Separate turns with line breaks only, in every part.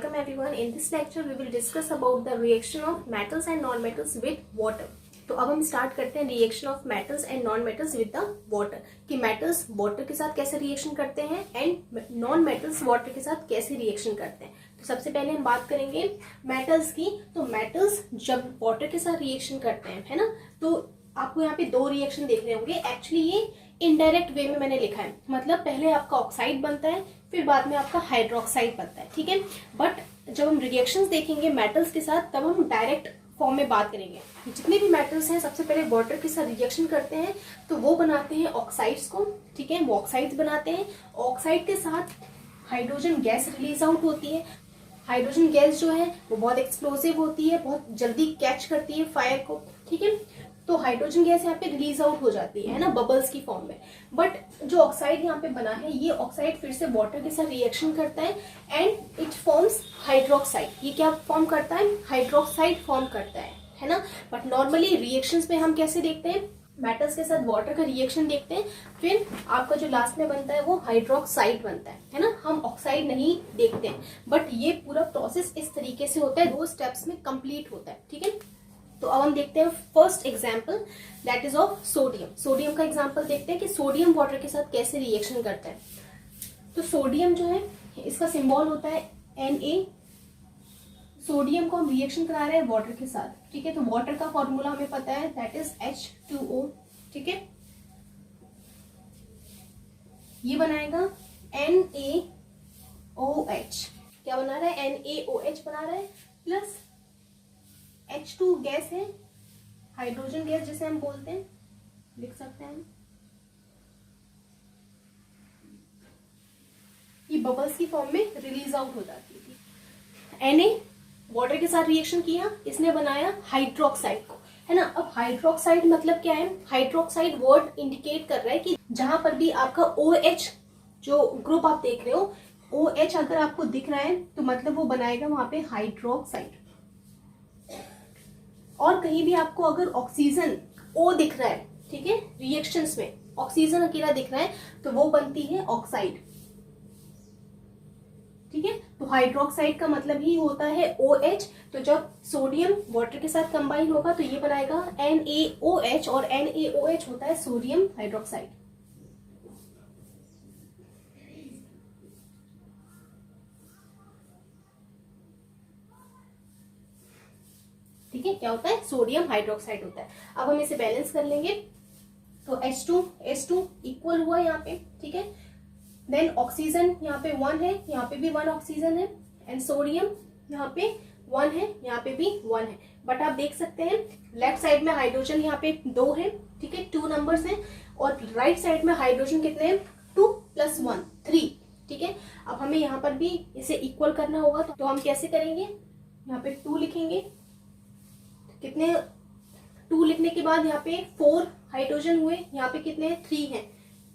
Welcome everyone. In this lecture we will discuss about the reaction of metals and non-metals with water. तो अब हम start करते हैं reaction of metals and non metals with the water, कि metals water के साथ कैसे reaction करते हैं एंड नॉन मेटल्स वाटर के साथ कैसे रिएक्शन करते हैं। तो सबसे पहले हम बात करेंगे मेटल्स की। तो मेटल्स जब वाटर के साथ रिएक्शन करते हैं, है ना, तो आपको यहाँ पे दो रिएक्शन देख रहे होंगे। एक्चुअली ये इनडायरेक्ट वे में मैंने लिखा है, मतलब पहले आपका ऑक्साइड बनता है फिर बाद में आपका हाइड्रोक्साइड बनता है, ठीक है। बट जब हम रिएक्शंस देखेंगे मेटल्स के साथ तब हम डायरेक्ट फॉर्म में बात करेंगे। जितने भी मेटल्स हैं सबसे पहले वाटर के साथ रिएक्शन करते हैं तो वो बनाते हैं ऑक्साइड्स को, ठीक है, वो ऑक्साइड्स बनाते हैं। ऑक्साइड के साथ हाइड्रोजन गैस रिलीज आउट होती है। हाइड्रोजन गैस जो है वो बहुत एक्सप्लोसिव होती है, बहुत जल्दी कैच करती है फायर को, ठीक है। तो हाइड्रोजन गैस यहाँ पे रिलीज आउट हो जाती है ना, बबल्स की फॉर्म में। बट जो ऑक्साइड यहाँ पे बना है, ये ऑक्साइड फिर से वाटर के साथ रिएक्शन करता है एंड इट फॉर्म्स हाइड्रोक्साइड। ये क्या फॉर्म करता है? हाइड्रोक्साइड फॉर्म करता है ना। बट नॉर्मली रिएक्शंस में हम कैसे देखते हैं? मेटल्स के साथ वाटर का रिएक्शन देखते हैं, फिर आपका जो लास्ट में बनता है वो हाइड्रोक्साइड बनता है ना। हम ऑक्साइड नहीं देखते हैं, बट ये पूरा प्रोसेस इस तरीके से होता है, 2 स्टेप्स में कंप्लीट होता है, ठीक है। तो अब हम देखते हैं first example, that is of sodium. Sodium का एग्जाम्पल देखते हैं कि सोडियम वाटर के साथ कैसे रिएक्शन करता है। तो सोडियम जो है इसका सिंबल होता है Na। सोडियम को हम रिएक्शन करा रहे हैं वाटर के साथ, ठीक है। तो वाटर का फॉर्मूला हमें पता है, दैट इज H2O, ठीक है। ये बनाएगा NaOH। क्या बना रहा है? NaOH बना रहा है, प्लस H2 गैस है, हाइड्रोजन गैस जिसे हम बोलते हैं, लिख सकते हैं। ये बबल्स की फॉर्म में रिलीज आउट हो जाती है। Na वाटर के साथ रिएक्शन किया, इसने बनाया हाइड्रोक्साइड को, है ना। अब हाइड्रोक्साइड मतलब क्या है? हाइड्रोक्साइड वर्ड इंडिकेट कर रहा है कि जहां पर भी आपका OH जो ग्रुप आप देख रहे हो, OH अगर आपको दिख रहा है तो मतलब वो बनाएगा वहां पे हाइड्रोक्साइड। और कहीं भी आपको अगर ऑक्सीजन O दिख रहा है, ठीक है, रिएक्शंस में ऑक्सीजन अकेला दिख रहा है तो वो बनती है ऑक्साइड, ठीक है। तो हाइड्रोक्साइड का मतलब ही होता है OH। तो जब सोडियम वाटर के साथ कंबाइन होगा तो ये बनाएगा NaOH, और NaOH होता है सोडियम हाइड्रोक्साइड। ठीक है, क्या होता है? सोडियम हाइड्रोक्साइड होता है। अब हम इसे बैलेंस कर लेंगे तो H2 इक्वल हुआ यहाँ पे, ठीक है। देन ऑक्सीजन यहाँ पे 1 है, यहाँ पे भी 1 ऑक्सीजन है, एंड सोडियम यहाँ पे 1 है, यहाँ पे भी 1 है। बट आप देख सकते हैं लेफ्ट साइड में हाइड्रोजन यहाँ पे 2 है, ठीक है, 2 नंबर्स हैं, और राइट साइड में हाइड्रोजन कितने हैं? 2 + 1 3, ठीक है। अब हमें यहाँ पर भी इसे इक्वल करना होगा, तो हम कैसे करेंगे? यहाँ पे 2 लिखेंगे, कितने 2 लिखने के बाद यहाँ पे 4 हाइड्रोजन हुए, यहाँ पे कितने? 3 हैं,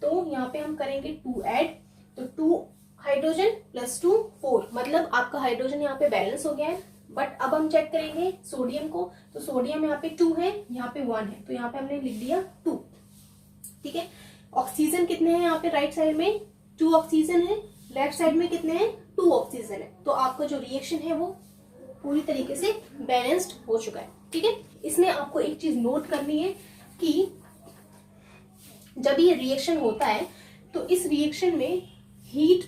तो यहाँ पे हम करेंगे 2 ऐड, तो 2 हाइड्रोजन + 2 4, मतलब आपका हाइड्रोजन यहाँ पे बैलेंस हो गया है। बट अब हम चेक करेंगे सोडियम को, तो सोडियम यहाँ पे 2 है, यहाँ पे 1 है, तो यहाँ पे हमने लिख दिया 2, ठीक है। ऑक्सीजन कितने हैं यहाँ पे? राइट साइड में 2 ऑक्सीजन है, लेफ्ट साइड में कितने हैं? 2 ऑक्सीजन है। तो आपका जो रिएक्शन है वो पूरी तरीके से बैलेंस्ड हो चुका है, ठीक है। इसमें आपको एक चीज नोट करनी है कि जब ये रिएक्शन होता है तो इस रिएक्शन में हीट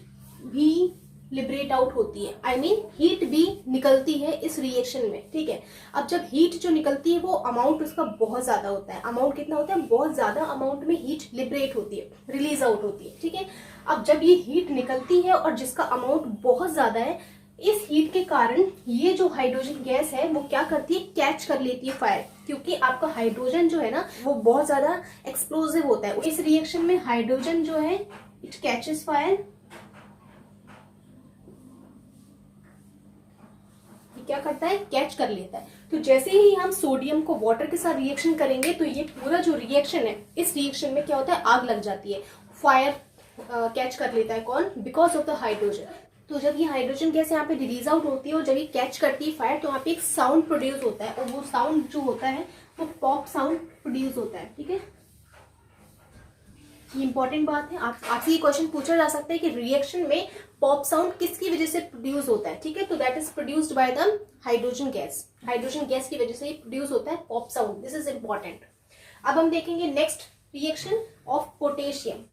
भी लिबरेट आउट होती है, आई मीन हीट भी निकलती है इस रिएक्शन में, ठीक है। अब जब हीट जो निकलती है वो अमाउंट उसका बहुत ज्यादा होता है। अमाउंट कितना होता है? बहुत ज्यादा अमाउंट में हीट लिबरेट होती है, रिलीज आउट होती है, ठीक है। अब जब ये हीट निकलती है और जिसका अमाउंट बहुत ज्यादा है, इस हीट के कारण ये जो हाइड्रोजन गैस है वो क्या करती है? कैच कर लेती है फायर, क्योंकि आपका हाइड्रोजन जो है ना वो बहुत ज्यादा एक्सप्लोसिव होता है। इस रिएक्शन में हाइड्रोजन जो है इट कैचेस फायर, क्या करता है? कैच कर लेता है। तो जैसे ही हम सोडियम को वाटर के साथ रिएक्शन करेंगे तो ये पूरा जो रिएक्शन है, इस रिएक्शन में क्या होता है? आग लग जाती है, फायर कैच कर लेता है। कौन? Because of the hydrogen. तो जब ये हाइड्रोजन गैस यहाँ पे रिलीज आउट होती है और जब ये कैच करती है फायर, तो यहाँ पे एक साउंड प्रोड्यूस होता है, और वो साउंड जो होता है वो पॉप साउंड प्रोड्यूस होता है, ठीक है। ये इंपॉर्टेंट बात है, आपसे ये क्वेश्चन पूछा जा सकता है कि रिएक्शन में पॉप साउंड किसकी वजह से प्रोड्यूस होता है, ठीक है। तो that is produced by the hydrogen gas, hydrogen gas की वजह से प्रोड्यूस होता है pop sound, this is important. अब हम देखेंगे next reaction of potassium.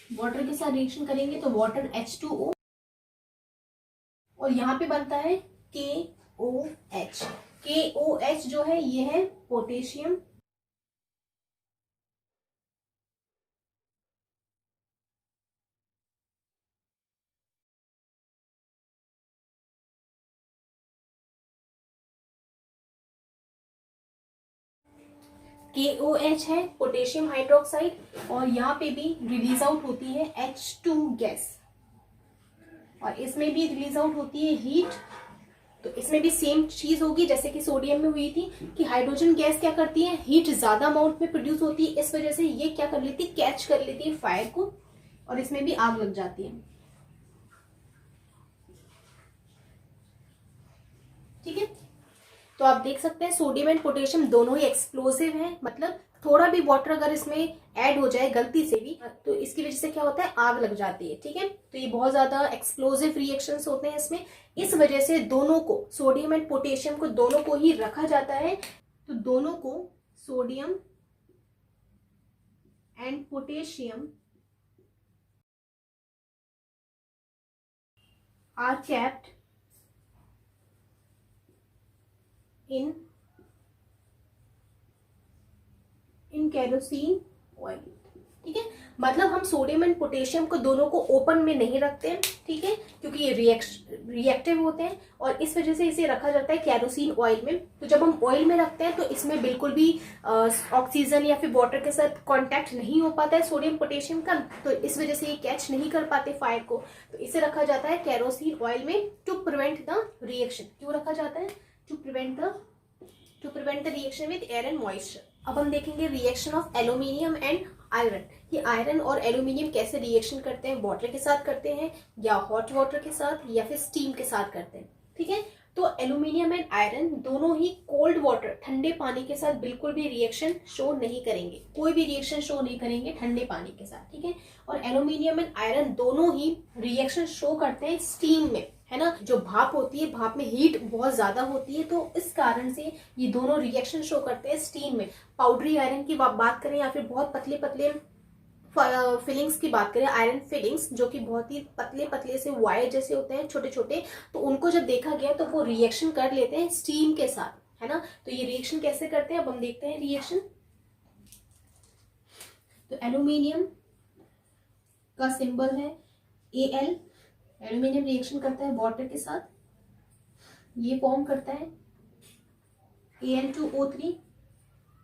Water के साथ रिएक्शन करेंगे तो वाटर H2O और यहाँ पे बनता है KOH। KOH जो है ये है पोटेशियम, KOH है पोटेशियम हाइड्रोक्साइड, और यहाँ पे भी रिलीज आउट होती है H2 गैस, और इसमें भी रिलीज आउट होती है हीट। तो इसमें भी सेम चीज होगी जैसे कि सोडियम में हुई थी कि हाइड्रोजन गैस क्या करती है, हीट ज्यादा अमाउंट में प्रोड्यूस होती है, इस वजह से ये क्या कर लेती है, कैच कर लेती है फायर को, और इसमें भी आग लग जाती है, ठीक है। तो आप देख सकते हैं सोडियम एंड पोटेशियम दोनों ही एक्सप्लोसिव हैं, मतलब थोड़ा भी वाटर अगर इसमें ऐड हो जाए गलती से भी तो इसकी वजह से क्या होता है, आग लग जाती है, ठीक है। तो ये बहुत ज्यादा एक्सप्लोसिव रिएक्शंस होते हैं इसमें, इस वजह से दोनों को, सोडियम एंड पोटेशियम को दोनों को ही रखा जाता है। तो दोनों को, sodium and potassium are kept in kerosene oil, ठीक है। मतलब हम सोडियम एंड पोटेशियम को दोनों को ओपन में नहीं रखते हैं, ठीक है, क्योंकि ये रिएक्टिव होते हैं और इस वजह से इसे रखा जाता है केरोसिन ऑयल में। तो जब हम ऑयल में रखते हैं तो इसमें बिल्कुल भी ऑक्सीजन या फिर वाटर के साथ कांटेक्ट नहीं हो पाता है सोडियम पोटेशियम का, तो इस वजह से ये कैच नहीं कर पाते फायर को। तो इसे रखा जाता है केरोसिन ऑयल में टू प्रिवेंट द रिएक्शन। क्यों रखा जाता है, to prevent the reaction with air and moisture. अब हम देखेंगे reaction of aluminium and iron, कि आयरन और एल्यूमिनियम कैसे रिएक्शन करते हैं, वाटर के साथ करते हैं या हॉट वाटर के साथ या फिर स्टीम के साथ करते हैं, ठीक है। तो एल्यूमिनियम एंड आयरन दोनों ही कोल्ड वाटर, ठंडे पानी के साथ बिल्कुल भी रिएक्शन शो नहीं करेंगे, कोई भी रिएक्शन शो नहीं करेंगे ठंडे पानी के साथ, ठीक है। और एल्यूमिनियम एंड आयरन दोनों ही रिएक्शन शो करते हैं स्टीम में, है ना। जो भाप होती है, भाप में हीट बहुत ज्यादा होती है, तो इस कारण से ये दोनों रिएक्शन शो करते हैं स्टीम में। पाउडरी आयरन की बात करें या फिर बहुत पतले पतले फिलिंग्स की बात करें, आयरन फिलिंग्स जो कि बहुत ही पतले पतले से वायर जैसे होते हैं छोटे छोटे, तो उनको जब देखा गया तो वो रिएक्शन कर लेते हैं स्टीम के साथ, है ना। तो ये रिएक्शन कैसे करते हैं अब हम देखते हैं रिएक्शन। तो एल्यूमिनियम का सिंबल है Al, एल्यूमिनियम रिएक्शन करता है वाटर के साथ, ये फॉर्म करता है Al2O3,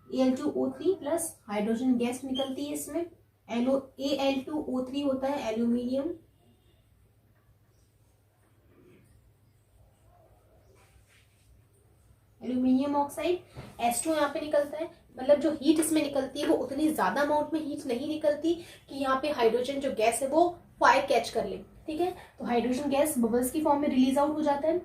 Al2O3 plus hydrogen gas निकलती है इसमें, Al2O3 होता है एल्यूमिनियम, एल्यूमिनियम ऑक्साइड, H2 यहाँ पे निकलता है। मतलब जो हीट इसमें निकलती है वो उतनी ज्यादा अमाउंट में हीट नहीं निकलती कि यहाँ पे हाइड्रोजन जो गैस है वो फायर कैच कर ले, ठीक है। तो हाइड्रोजन गैस बबल्स की फॉर्म में रिलीज आउट हो जाता है,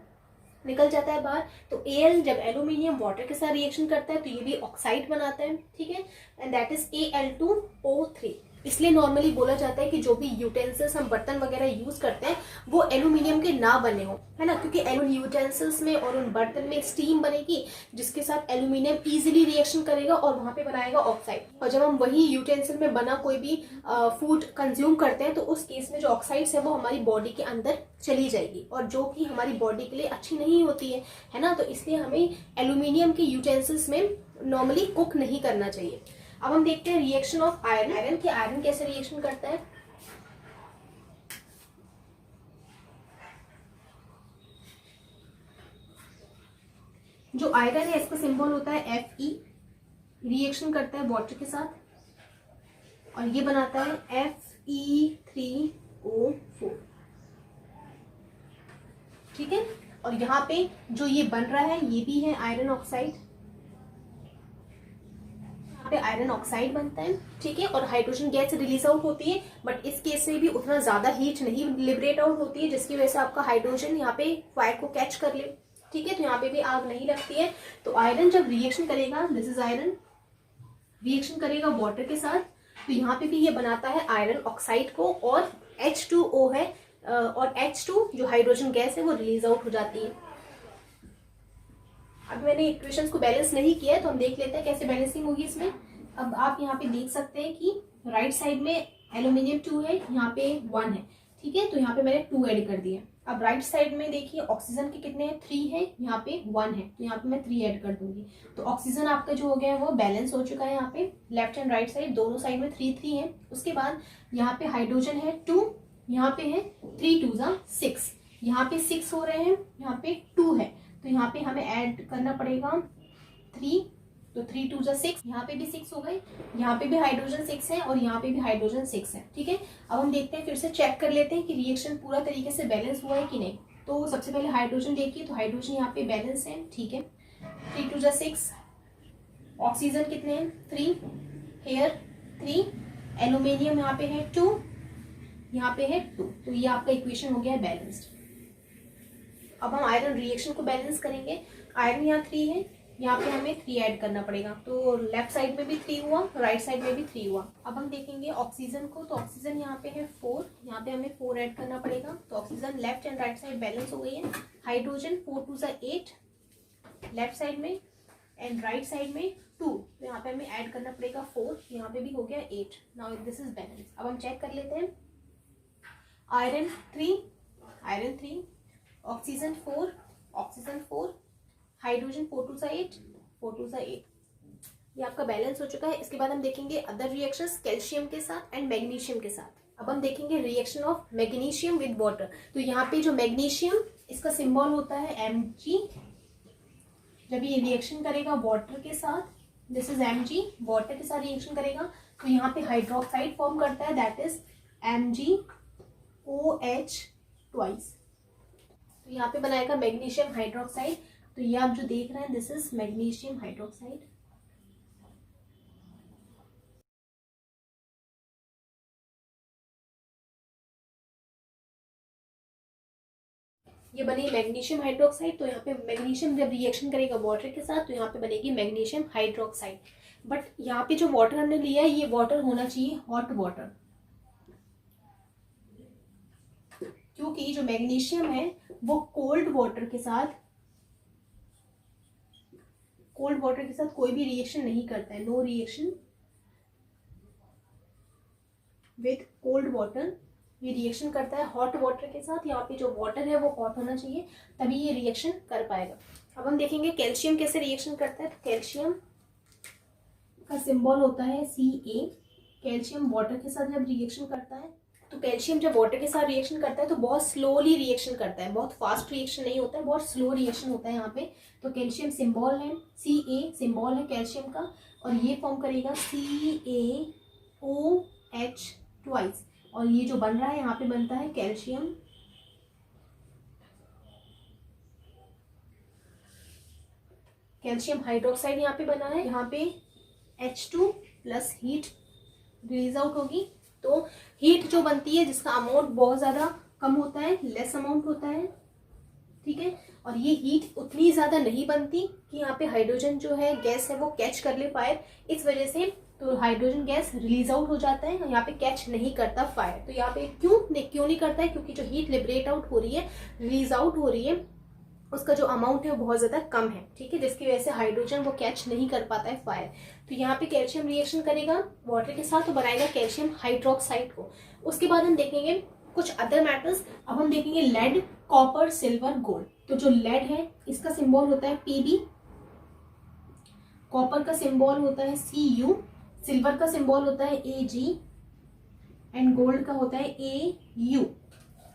निकल जाता है बाहर। तो Al जब एल्यूमिनियम वाटर के साथ रिएक्शन करता है तो ये भी ऑक्साइड बनाता है, ठीक है, एंड दैट इज Al2O3। इसलिए नॉर्मली बोला जाता है कि जो भी यूटेंसिल्स हम बर्तन वगैरह यूज करते हैं वो एल्यूमिनियम के ना बने हो, है ना, क्योंकि यूटेंसिल्स में और उन बर्तन में स्टीम बनेगी जिसके साथ एल्यूमिनियम इजीली रिएक्शन करेगा और वहां पे बनाएगा ऑक्साइड। और जब हम वही यूटेंसिल में बना कोई भी फूड कंज्यूम करते हैं तो उस केस में जो ऑक्साइड्स है वो हमारी बॉडी के अंदर चली जाएगी और जो कि हमारी बॉडी के लिए अच्छी नहीं होती है ना। तो इसलिए हमें एल्यूमिनियम के यूटेंसिल्स में नॉर्मली कुक नहीं करना चाहिए। अब हम देखते हैं रिएक्शन ऑफ आयरन, आयरन की आयरन कैसे रिएक्शन करता है। जो आयरन है इसका सिंबल होता है Fe, रिएक्शन करता है वाटर के साथ और ये बनाता है Fe3O4, ठीक है। और यहाँ पे जो ये बन रहा है ये भी है आयरन ऑक्साइड, आयरन ऑक्साइड बनता है, ठीक है। और हाइड्रोजन गैस रिलीज आउट होती है, बट इस केस में भी उतना ज्यादा हीट नहीं लिबरेट आउट होती है जिसकी वजह से आपका हाइड्रोजन यहाँ पे फायर को कैच कर ले, ठीक है। तो यहाँ पे भी आग नहीं लगती है। तो आयरन जब रिएक्शन करेगा, दिस इज आयरन, रिएक्शन करेगा वाटर के साथ, तो यहाँ पे भी ये बनाता है आयरन ऑक्साइड को, और H2O है, और H2 जो हाइड्रोजन गैस है वो रिलीज आउट हो जाती है। अब मैंने इक्वेशंस को बैलेंस नहीं किया है, तो हम देख लेते हैं कैसे बैलेंसिंग होगी इसमें। अब आप यहाँ पे देख सकते हैं कि राइट साइड में एल्यूमिनियम 2 है, यहाँ पे 1 है, ठीक है, तो यहाँ पे मैंने 2 ऐड कर दिया। अब राइट साइड में देखिए ऑक्सीजन के कितने हैं, 3 है, यहाँ पे 1 है, तो यहाँ पे मैं 3 ऐड कर दूंगी। तो ऑक्सीजन आपका जो हो गया है वो बैलेंस हो चुका है। यहाँ पे लेफ्ट एंड राइट साइड दोनों साइड में 3 है। उसके बाद यहाँ पे हाइड्रोजन है 2, यहाँ पे है 3 2 6, यहाँ पे 6 हो रहे हैं, यहाँ पे 2 है, तो यहाँ पे हमें ऐड करना पड़ेगा 3, तो 3 2 6, यहाँ पे भी 6 हो गए, यहाँ पे भी हाइड्रोजन 6 है और यहाँ पे भी हाइड्रोजन 6 है, ठीक है। अब हम देखते हैं, फिर से चेक कर लेते हैं कि रिएक्शन पूरा तरीके से बैलेंस हुआ है कि नहीं। तो सबसे पहले हाइड्रोजन देखिए, तो हाइड्रोजन यहाँ पे बैलेंस है, ठीक है, 3 2 6। ऑक्सीजन कितने हैं, 3, हेयर 3, एल्यूमिनियम यहाँ पे है 2, यहाँ पे है 2, तो ये आपका इक्वेशन हो गया है बैलेंस्ड। अब हम आयरन रिएक्शन को बैलेंस करेंगे। आयरन यहाँ 3 है, यहाँ पे हमें 3 ऐड करना पड़ेगा, तो लेफ्ट साइड में भी 3 हुआ, राइट साइड में भी 3 हुआ। अब हम देखेंगे ऑक्सीजन को, तो ऑक्सीजन यहाँ पे है 4, यहाँ पे हमें 4 ऐड करना पड़ेगा, तो oxygen left and right side balance हो गई है। हाइड्रोजन 4 2 8 लेफ्ट साइड में, एंड राइट साइड में 2, तो यहाँ पे हमें ऐड करना पड़ेगा 4, यहाँ पे भी हो गया 8। Now this is balance. अब हम चेक कर लेते हैं। आयरन 3, ऑक्सीजन 4, हाइड्रोजन 4 2 8, 4 2 8, ये आपका बैलेंस हो चुका है। इसके बाद हम देखेंगे अदर रिएक्शंस कैल्शियम के साथ एंड मैग्नीशियम के साथ। अब हम देखेंगे reaction of magnesium with water. तो यहाँ पे जो मैग्नीशियम, इसका सिंबल होता है Mg। जब ये रिएक्शन करेगा वाटर के साथ, दिस इज Mg, वाटर के साथ रिएक्शन करेगा, तो यहाँ पे हाइड्रोक्साइड फॉर्म करता है, दैट इज MgOH ट्वाइस। तो यहाँ पे बनाएगा मैग्नीशियम हाइड्रोक्साइड। तो ये आप जो देख रहे हैं, दिस इज मैग्नीशियम हाइड्रोक्साइड। ये बनी मैग्नीशियम हाइड्रोक्साइड। तो यहाँ पे मैग्नीशियम जब रिएक्शन करेगा वाटर के साथ, तो यहाँ पे बनेगी मैग्नीशियम हाइड्रोक्साइड। बट यहाँ पे जो वाटर हमने लिया है, ये वाटर होना चाहिए हॉट वाटर, क्योंकि जो मैग्नीशियम है वो कोल्ड वाटर के साथ कोई भी रिएक्शन नहीं करता है। No reaction with cold water. ये रिएक्शन करता है हॉट वाटर के साथ। यहाँ पे जो वाटर है वो हॉट होना चाहिए, तभी ये रिएक्शन कर पाएगा। अब हम देखेंगे कैल्शियम कैसे रिएक्शन करता है। तो कैल्शियम का सिंबल होता है Ca। कैल्शियम वाटर के साथ जब रिएक्शन करता है, तो कैल्शियम जब वाटर के साथ रिएक्शन करता है तो बहुत स्लोली रिएक्शन करता है, बहुत फास्ट रिएक्शन नहीं होता है, बहुत स्लो रिएक्शन होता है यहाँ पे। तो कैल्शियम सिंबल है Ca, सिंबल है कैल्शियम का, और ये फॉर्म करेगा CaOH ट्वाइस, और ये जो बन रहा है यहाँ पे बनता है कैल्शियम हाइड्रोक्साइड यहाँ पे बना है। यहाँ पे H2 plus heat release out होगी। तो हीट जो बनती है, जिसका अमाउंट बहुत ज़्यादा कम होता है, लेस अमाउंट होता है, ठीक है, और ये हीट उतनी ज़्यादा नहीं बनती कि यहाँ पे हाइड्रोजन जो है गैस है वो कैच कर ले फायर। इस वजह से तो हाइड्रोजन गैस रिलीज आउट हो जाता है, यहाँ पे कैच नहीं करता फायर। तो यहाँ पे क्यों नहीं करता है, क्योंकि जो हीट लिबरेट आउट हो रही है, रिलीज आउट हो रही है, उसका जो अमाउंट है वो बहुत ज़्यादा कम है, ठीक है, जिसकी वजह से हाइड्रोजन वो कैच नहीं कर पाता है फायर। तो यहाँ पे कैल्शियम रिएक्शन करेगा वाटर के साथ, तो बनाएगा कैल्शियम हाइड्रोक्साइड को। उसके बाद हम देखेंगे कुछ अदर मेटल्स। अब हम देखेंगे लेड, कॉपर, सिल्वर, गोल्ड। तो जो लेड है, इसका सिंबल होता है Pb, कॉपर का सिंबल होता है Cu, सिल्वर का सिंबल होता है Ag, एंड गोल्ड का होता है Au,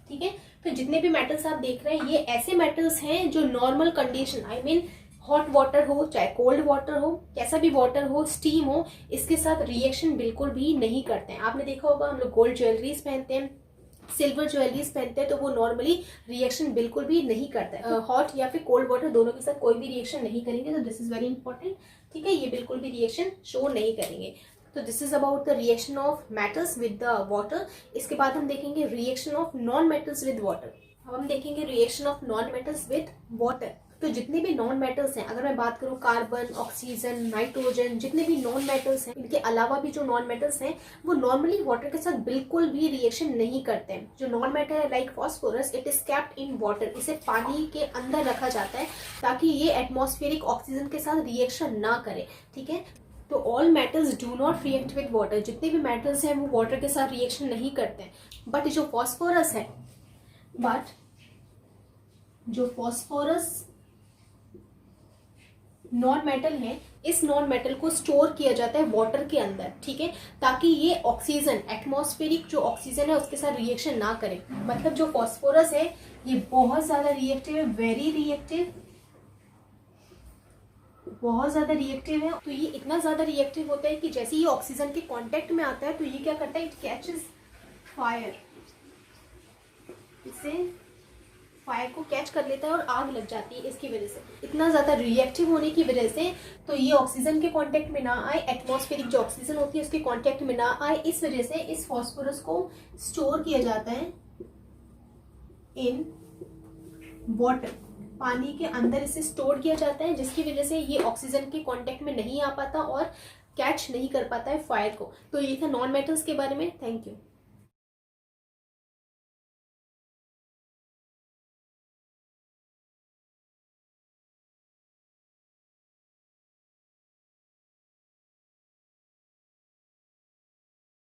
ठीक है। तो जितने भी मेटल्स आप देख रहे हैं, ये ऐसे मेटल्स हैं जो normal condition, I mean hot water हो चाहे कोल्ड वाटर हो, कैसा भी वाटर हो, स्टीम हो, इसके साथ रिएक्शन बिल्कुल भी नहीं करते हैं। आपने देखा होगा, हम लोग गोल्ड ज्वेलरीज पहनते हैं, सिल्वर ज्वेलरीज पहनते हैं, तो वो नॉर्मली रिएक्शन बिल्कुल भी नहीं करता है। हॉट या फिर कोल्ड वाटर दोनों के साथ कोई भी रिएक्शन नहीं करेंगे। तो दिस इज वेरी इंपॉर्टेंट, ठीक है, ये बिल्कुल भी रिएक्शन शो नहीं करेंगे। तो this is about the reaction of metals with the water. इसके बाद हम देखेंगे reaction of non metals with water. अब हम देखेंगे reaction of non metals with water. तो जितने भी नॉन मेटल्स हैं, अगर मैं बात करूँ कार्बन, ऑक्सीजन, नाइट्रोजन, जितने भी नॉन मेटल्स हैं, इनके अलावा भी जो नॉन मेटल्स हैं वो नॉर्मली वाटर के साथ बिल्कुल भी रिएक्शन नहीं करते हैं। जो नॉन मेटल है like phosphorus, it is kept in water, इसे पानी के अंदर रखा जाता है ताकि ये एटमॉस्फेरिक ऑक्सीजन के साथ रिएक्शन ना करे, ठीक है। तो all metals do not react with water, जितने भी मेटल्स हैं वो वाटर के साथ रिएक्शन नहीं करते हैं। बट जो फॉस्फोरस है, जो फॉस्फोरस नॉन मेटल है, इस नॉन मेटल को स्टोर किया जाता है वाटर के अंदर, ठीक है, ताकि ये ऑक्सीजन, एटमॉस्फेरिक जो ऑक्सीजन है उसके साथ रिएक्शन ना करे। मतलब जो फॉस्फोरस है ये बहुत ज्यादा रिएक्टिव है, वेरी रिएक्टिव, बहुत ज्यादा रिएक्टिव है। तो ये इतना ज्यादा रिएक्टिव होता है कि जैसे ये ऑक्सीजन के कांटेक्ट में आता है तो ये क्या करता है, इट कैचेस फायर, इसे फायर को कैच कर लेता है और आग लग जाती है इसकी वजह से। इतना ज़्यादा रिएक्टिव होने की वजह से तो ये ऑक्सीजन के कांटेक्ट में ना आए, एटमॉस्फेरिक जो ऑक्सीजन होती है उसके कांटेक्ट में ना आए, इस वजह से इस फॉस्फोरस को स्टोर किया जाता है इन वाटर, पानी के अंदर इसे स्टोर किया जाता है, जिसकी वजह से ये ऑक्सीजन के कांटेक्ट में नहीं आ पाता और कैच नहीं कर पाता है फायर को। तो ये था नॉन मेटल्स के बारे में। Thank you.